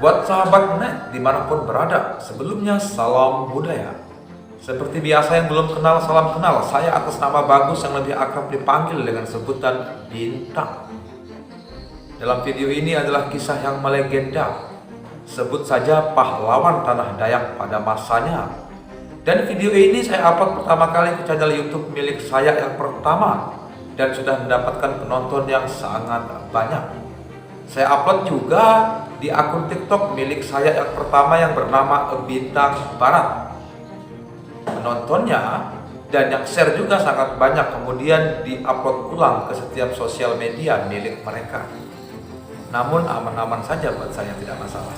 Buat sahabat net dimanapun berada, sebelumnya salam budaya. Seperti biasa yang belum kenal, salam kenal. Saya atas nama Bagus yang lebih akrab dipanggil dengan sebutan Bintang. Dalam video ini adalah kisah yang melegenda. Sebut saja pahlawan tanah Dayak pada masanya. Dan video ini saya upload pertama kali ke channel YouTube milik saya yang pertama dan sudah mendapatkan penonton yang sangat banyak. Saya upload juga di akun TikTok milik saya yang pertama yang bernama Bintang Barat. Penontonnya dan yang share juga sangat banyak, kemudian diupload ulang ke setiap sosial media milik mereka. Namun aman-aman saja buat saya, tidak masalah.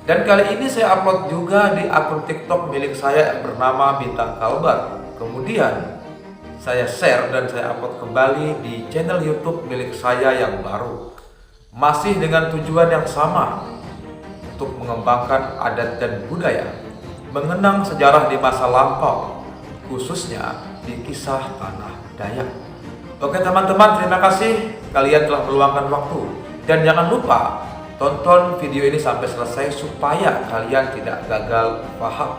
Dan kali ini saya upload juga di akun TikTok milik saya yang bernama Bintang Kalbar. Kemudian saya share dan saya upload kembali di channel YouTube milik saya yang baru. Masih dengan tujuan yang sama, untuk mengembangkan adat dan budaya, mengenang sejarah di masa lampau, khususnya di kisah tanah Dayak. Oke teman-teman, terima kasih kalian telah meluangkan waktu. Dan jangan lupa tonton video ini sampai selesai supaya kalian tidak gagal paham.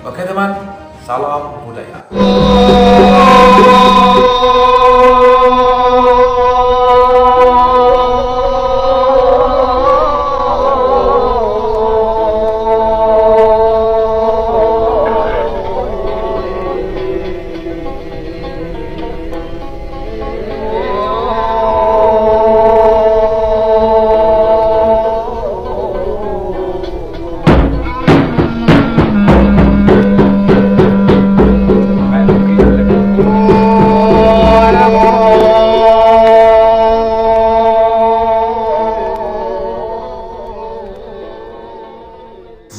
Oke teman, salam budaya.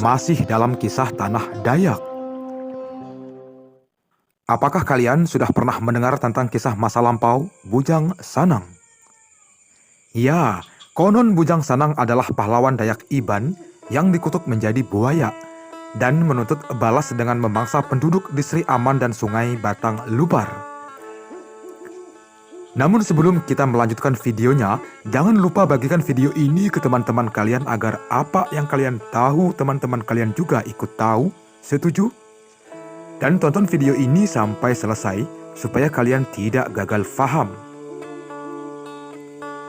Masih dalam kisah tanah Dayak. Apakah kalian sudah pernah mendengar tentang kisah masa lampau Bujang Sanang? Ya, konon Bujang Sanang adalah pahlawan Dayak Iban yang dikutuk menjadi buaya dan menuntut balas dengan memangsa penduduk di Sri Aman dan Sungai Batang Lupar. Namun sebelum kita melanjutkan videonya, jangan lupa bagikan video ini ke teman-teman kalian agar apa yang kalian tahu teman-teman kalian juga ikut tahu. Setuju? Dan tonton video ini sampai selesai supaya kalian tidak gagal paham.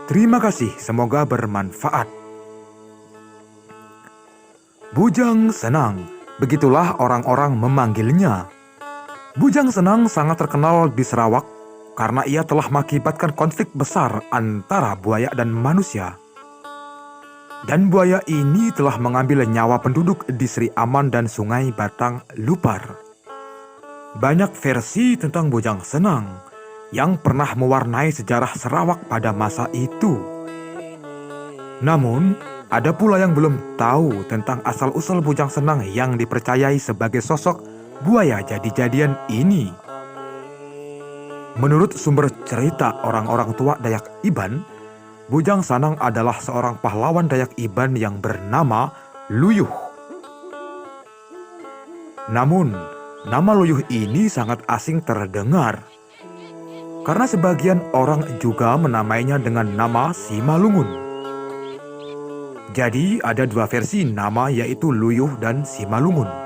Terima kasih, semoga bermanfaat. Bujang Senang, begitulah orang-orang memanggilnya. Bujang Senang sangat terkenal di Sarawak karena ia telah mengakibatkan konflik besar antara buaya dan manusia. Dan buaya ini telah mengambil nyawa penduduk di Sri Aman dan Sungai Batang Lupar. Banyak versi tentang Bujang Senang yang pernah mewarnai sejarah Sarawak pada masa itu. Namun, ada pula yang belum tahu tentang asal-usul Bujang Senang yang dipercayai sebagai sosok buaya jadi-jadian ini. Menurut sumber cerita orang-orang tua Dayak Iban, Bujang Sanang adalah seorang pahlawan Dayak Iban yang bernama Luyuh. Namun, nama Luyuh ini sangat asing terdengar, karena sebagian orang juga menamainya dengan nama Simalungun. Jadi ada dua versi nama, yaitu Luyuh dan Simalungun.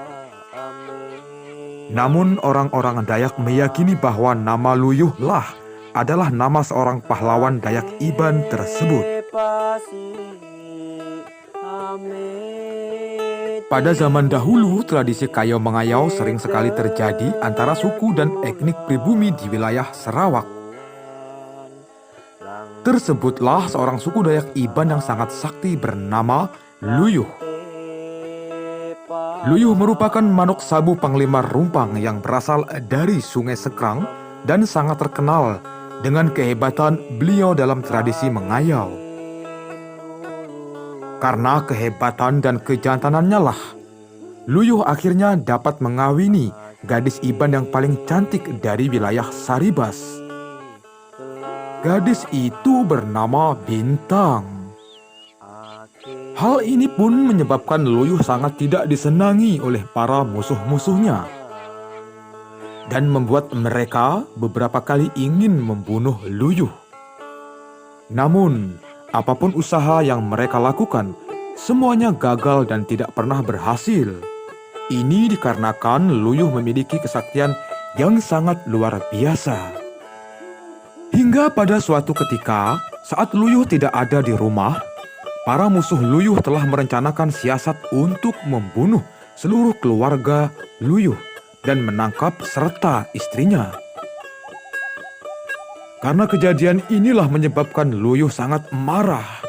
Namun orang-orang Dayak meyakini bahwa nama Luyuh lah adalah nama seorang pahlawan Dayak Iban tersebut. Pada zaman dahulu, tradisi kayo mengayau sering sekali terjadi antara suku dan etnik pribumi di wilayah Sarawak. Tersebutlah seorang suku Dayak Iban yang sangat sakti bernama Luyuh. Luyuh merupakan manuk sabu Panglima Rumpang yang berasal dari Sungai Sekrang dan sangat terkenal dengan kehebatan beliau dalam tradisi mengayau. Karena kehebatan dan kejantanannya lah, Luyuh akhirnya dapat mengawini gadis Iban yang paling cantik dari wilayah Saribas. Gadis itu bernama Bintang. Hal ini pun menyebabkan Luyuh sangat tidak disenangi oleh para musuh-musuhnya dan membuat mereka beberapa kali ingin membunuh Luyuh. Namun, apapun usaha yang mereka lakukan, semuanya gagal dan tidak pernah berhasil. Ini dikarenakan Luyuh memiliki kesaktian yang sangat luar biasa. Hingga pada suatu ketika, saat Luyuh tidak ada di rumah, para musuh Luyuh telah merencanakan siasat untuk membunuh seluruh keluarga Luyuh dan menangkap serta istrinya. Karena kejadian inilah menyebabkan Luyuh sangat marah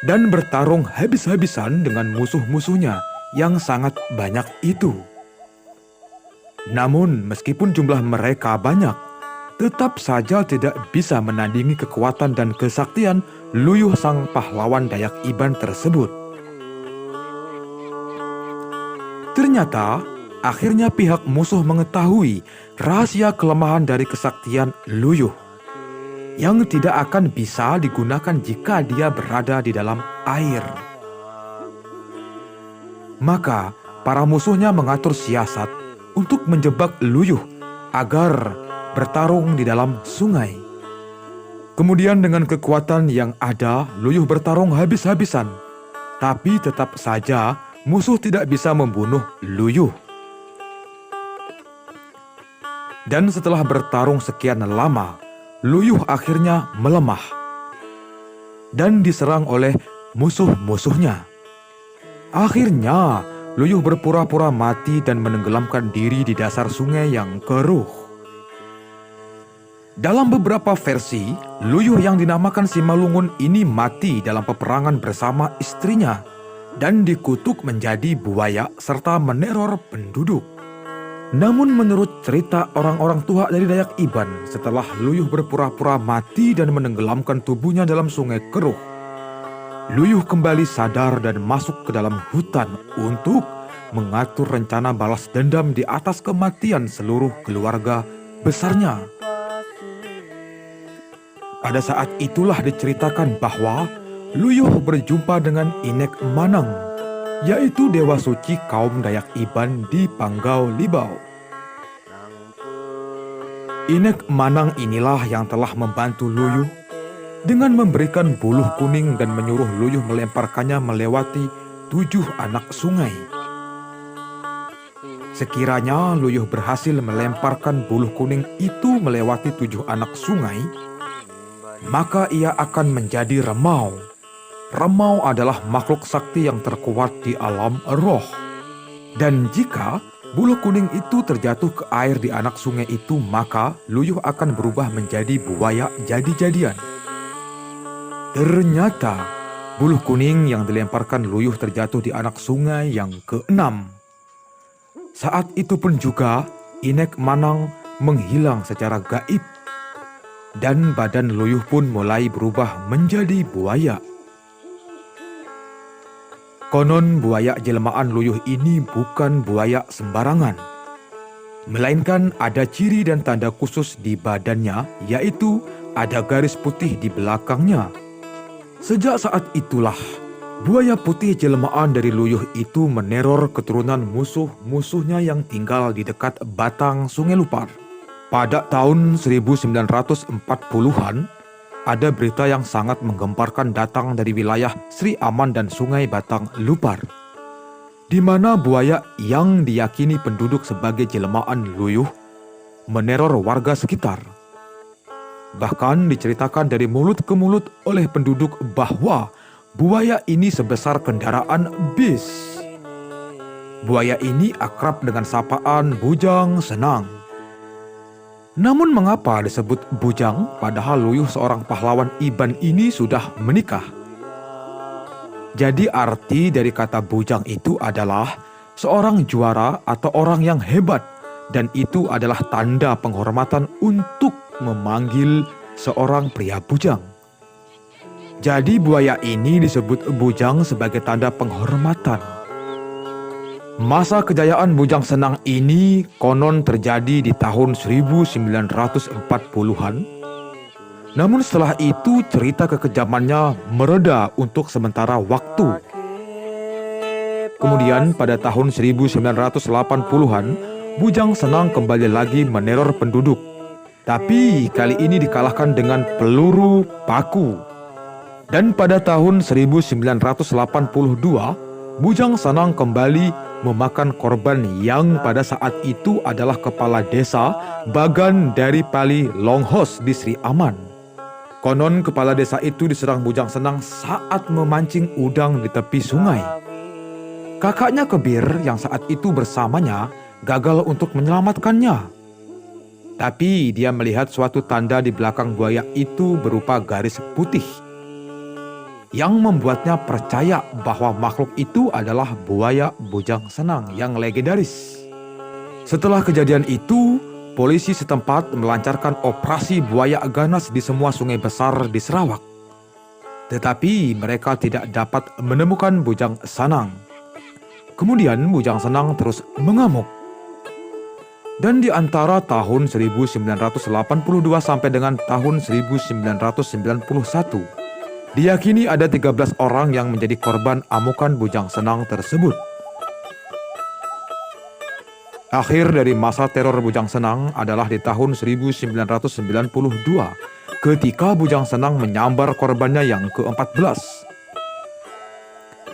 dan bertarung habis-habisan dengan musuh-musuhnya yang sangat banyak itu. Namun meskipun jumlah mereka banyak, tetap saja tidak bisa menandingi kekuatan dan kesaktian Luyuh sang pahlawan Dayak Iban tersebut. Ternyata, akhirnya pihak musuh mengetahui rahasia kelemahan dari kesaktian Luyuh yang tidak akan bisa digunakan jika dia berada di dalam air. Maka, para musuhnya mengatur siasat untuk menjebak Luyuh agar bertarung di dalam sungai. Kemudian dengan kekuatan yang ada, Luyuh bertarung habis-habisan. Tapi tetap saja musuh tidak bisa membunuh Luyuh. Dan setelah bertarung sekian lama, Luyuh akhirnya melemah dan diserang oleh musuh-musuhnya. Akhirnya, Luyuh berpura-pura mati dan menenggelamkan diri di dasar sungai yang keruh. Dalam beberapa versi, Luyuh yang dinamakan Simalungun ini mati dalam peperangan bersama istrinya dan dikutuk menjadi buaya serta meneror penduduk. Namun menurut cerita orang-orang tua dari Dayak Iban, setelah Luyuh berpura-pura mati dan menenggelamkan tubuhnya dalam sungai keruh, Luyuh kembali sadar dan masuk ke dalam hutan untuk mengatur rencana balas dendam di atas kematian seluruh keluarga besarnya. Pada saat itulah diceritakan bahwa Luyuh berjumpa dengan Inek Manang, yaitu dewa suci kaum Dayak Iban di Panggau Libau. Inek Manang inilah yang telah membantu Luyuh dengan memberikan buluh kuning dan menyuruh Luyuh melemparkannya melewati 7 anak sungai. Sekiranya Luyuh berhasil melemparkan buluh kuning itu melewati 7 anak sungai, maka ia akan menjadi remau. Remau adalah makhluk sakti yang terkuat di alam roh. Dan jika buluh kuning itu terjatuh ke air di anak sungai itu, maka Luyuh akan berubah menjadi buaya jadi-jadian. Ternyata buluh kuning yang dilemparkan Luyuh terjatuh di anak sungai yang ke-6. Saat itu pun juga Inek Manang menghilang secara gaib. Dan badan Luyuh pun mulai berubah menjadi buaya. Konon buaya jelmaan Luyuh ini bukan buaya sembarangan, melainkan ada ciri dan tanda khusus di badannya, yaitu ada garis putih di belakangnya. Sejak saat itulah, buaya putih jelmaan dari Luyuh itu meneror keturunan musuh-musuhnya yang tinggal di dekat batang Sungai Lupar. Pada tahun 1940-an, ada berita yang sangat menggemparkan datang dari wilayah Sri Aman dan Sungai Batang Lupar, di mana buaya yang diyakini penduduk sebagai jelmaan Luyuh meneror warga sekitar. Bahkan diceritakan dari mulut ke mulut oleh penduduk bahwa buaya ini sebesar kendaraan bis. Buaya ini akrab dengan sapaan Bujang Senang. Namun mengapa disebut bujang padahal Luyuh seorang pahlawan Iban ini sudah menikah? Jadi arti dari kata bujang itu adalah seorang juara atau orang yang hebat, dan itu adalah tanda penghormatan untuk memanggil seorang pria bujang. Jadi buaya ini disebut bujang sebagai tanda penghormatan. Masa kejayaan Bujang Senang ini konon terjadi di tahun 1940-an. Namun setelah itu cerita kekejamannya mereda untuk sementara waktu. Kemudian pada tahun 1980-an, Bujang Senang kembali lagi meneror penduduk. Tapi kali ini dikalahkan dengan peluru paku. Dan pada tahun 1982, Bujang Senang kembali memakan korban yang pada saat itu adalah kepala desa Bagan dari Pali Longhos di Sri Aman. Konon kepala desa itu diserang Bujang Senang saat memancing udang di tepi sungai. Kakaknya Kebir yang saat itu bersamanya gagal untuk menyelamatkannya. Tapi dia melihat suatu tanda di belakang buaya itu berupa garis putih, yang membuatnya percaya bahwa makhluk itu adalah buaya Bujang Senang yang legendaris. Setelah kejadian itu, polisi setempat melancarkan operasi buaya ganas di semua sungai besar di Sarawak. Tetapi mereka tidak dapat menemukan Bujang Senang. Kemudian Bujang Senang terus mengamuk. Dan di antara tahun 1982 sampai dengan tahun 1991, diyakini ada 13 orang yang menjadi korban amukan Bujang Senang tersebut. Akhir dari masa teror Bujang Senang adalah di tahun 1992, ketika Bujang Senang menyambar korbannya yang ke-14.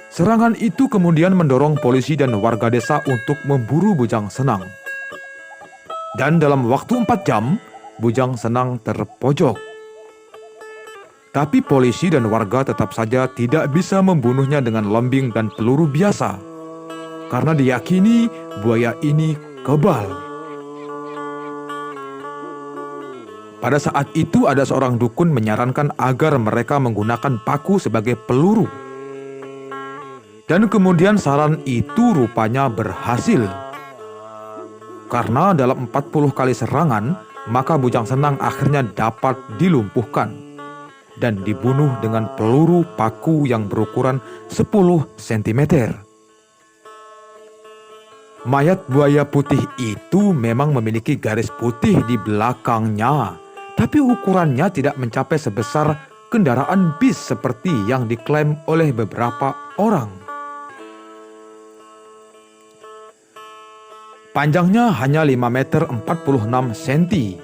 Serangan itu kemudian mendorong polisi dan warga desa untuk memburu Bujang Senang. Dan dalam waktu 4 jam, Bujang Senang terpojok. Tapi polisi dan warga tetap saja tidak bisa membunuhnya dengan lembing dan peluru biasa, karena diyakini buaya ini kebal. Pada saat itu ada seorang dukun menyarankan agar mereka menggunakan paku sebagai peluru. Dan kemudian saran itu rupanya berhasil. Karena dalam 40 kali serangan, maka Bujang Senang akhirnya dapat dilumpuhkan dan dibunuh dengan peluru paku yang berukuran 10 cm. Mayat buaya putih itu memang memiliki garis putih di belakangnya, tapi ukurannya tidak mencapai sebesar kendaraan bis seperti yang diklaim oleh beberapa orang. Panjangnya hanya 5 meter 46 cm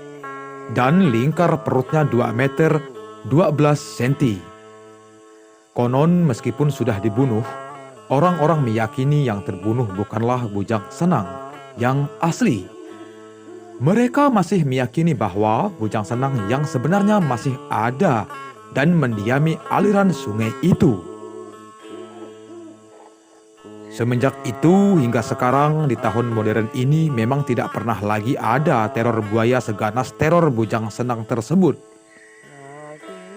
dan lingkar perutnya 2 meter 12 cm. Konon meskipun sudah dibunuh, orang-orang meyakini yang terbunuh bukanlah Bujang Senang yang asli. Mereka masih meyakini bahwa Bujang Senang yang sebenarnya masih ada dan mendiami aliran sungai itu. Semenjak itu hingga sekarang di tahun modern ini memang tidak pernah lagi ada teror buaya seganas teror Bujang Senang tersebut.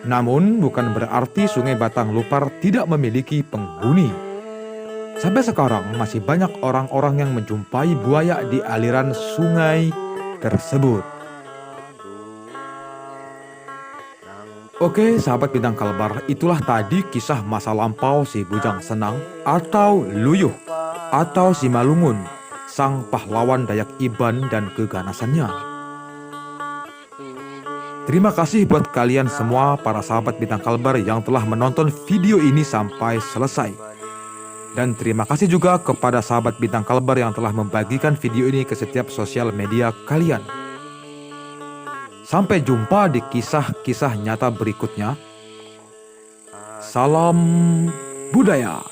Namun bukan berarti Sungai Batang Lupar tidak memiliki penghuni. Sampai sekarang masih banyak orang-orang yang menjumpai buaya di aliran sungai tersebut. Oke sahabat Bintang Kalbar, itulah tadi kisah masa lampau si Bujang Senang atau Luyuh atau si Malungun, sang pahlawan Dayak Iban dan keganasannya. Terima kasih buat kalian semua para sahabat Bintang Kalbar yang telah menonton video ini sampai selesai. Dan terima kasih juga kepada sahabat Bintang Kalbar yang telah membagikan video ini ke setiap sosial media kalian. Sampai jumpa di kisah-kisah nyata berikutnya. Salam budaya.